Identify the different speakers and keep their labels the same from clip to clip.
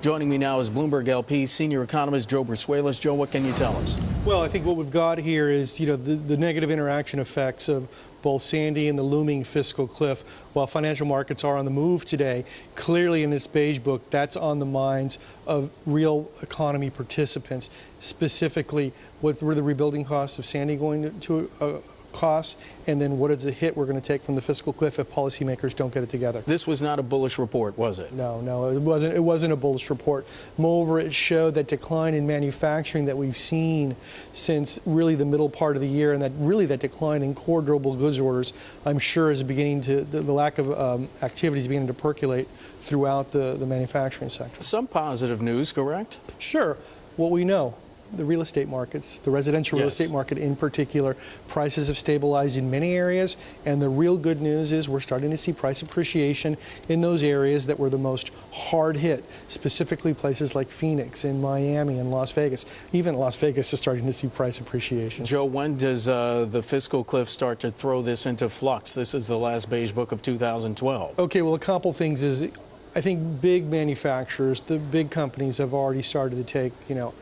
Speaker 1: Joining me now is Bloomberg LP senior economist Joe Bersuelas. Joe, what can you tell us?
Speaker 2: Well, I think what we've got here is, the negative interaction effects of both Sandy and the looming fiscal cliff. While financial markets are on the move today, clearly in this Beige book, that's on the minds of real economy participants. Specifically, what were the rebuilding costs of Sandy going to costs, and then what is the hit we're going to take from the fiscal cliff if policymakers don't get it together.
Speaker 1: This was not a bullish report, was it?
Speaker 2: No, it wasn't. It wasn't a bullish report. Moreover, it showed that decline in manufacturing that we've seen since really the middle part of the year, and that decline in core durable goods orders, I'm sure, is beginning to the lack of activity is beginning to percolate throughout the manufacturing sector.
Speaker 1: Some positive news, correct?
Speaker 2: Sure. What we know. The real estate markets, the residential real estate market in particular, prices have stabilized in many areas, and the real good news is we're starting to see price appreciation in those areas that were the most hard hit, specifically places like Phoenix and Miami and Las Vegas. Even Las Vegas is starting to see price appreciation.
Speaker 1: Joe, when does the fiscal cliff start to throw this into flux? This is the last Beige book of 2012.
Speaker 2: Okay, well, a couple things is, I think big manufacturers, the big companies have already started to take,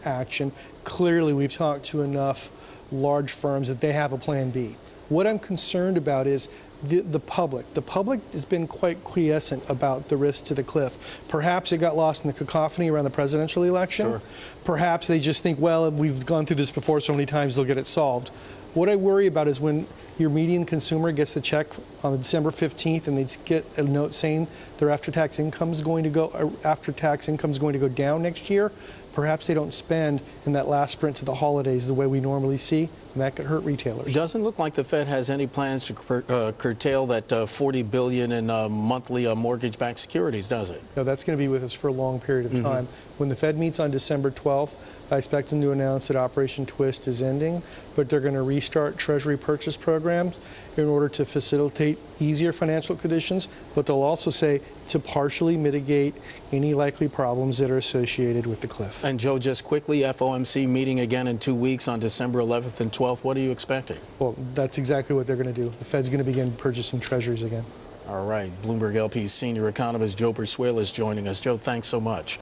Speaker 2: action. Clearly, we've talked to enough large firms that they have a plan B. What I'm concerned about is the public. The public has been quite quiescent about the risk to the cliff. Perhaps it got lost in the cacophony around the presidential election.
Speaker 1: Sure.
Speaker 2: Perhaps they just think, well, we've gone through this before so many times, they'll get it solved. What I worry about is when your median consumer gets the check on December 15th and they get a note saying their after-tax income is going to go down next year. Perhaps they don't spend in that last sprint to the holidays the way we normally see, and that could hurt retailers.
Speaker 1: It doesn't look like the Fed has any plans to curtail that $40 billion in monthly mortgage-backed securities, does it?
Speaker 2: No, that's going to be with us for a long period of time. When the Fed meets on December 12th, I expect them to announce that Operation Twist is ending, but they're going to restart Treasury purchase programs in order to facilitate easier financial conditions, but they'll also say to partially mitigate any likely problems that are associated with the cliff.
Speaker 1: And Joe, just quickly, FOMC meeting again in 2 weeks on December 11th and 12th. What are you expecting?
Speaker 2: Well, that's exactly what they're going to do. The Fed's going to begin purchasing treasuries again.
Speaker 1: All right. Bloomberg LP senior economist Joe Bersuelas joining us. Joe, thanks so much.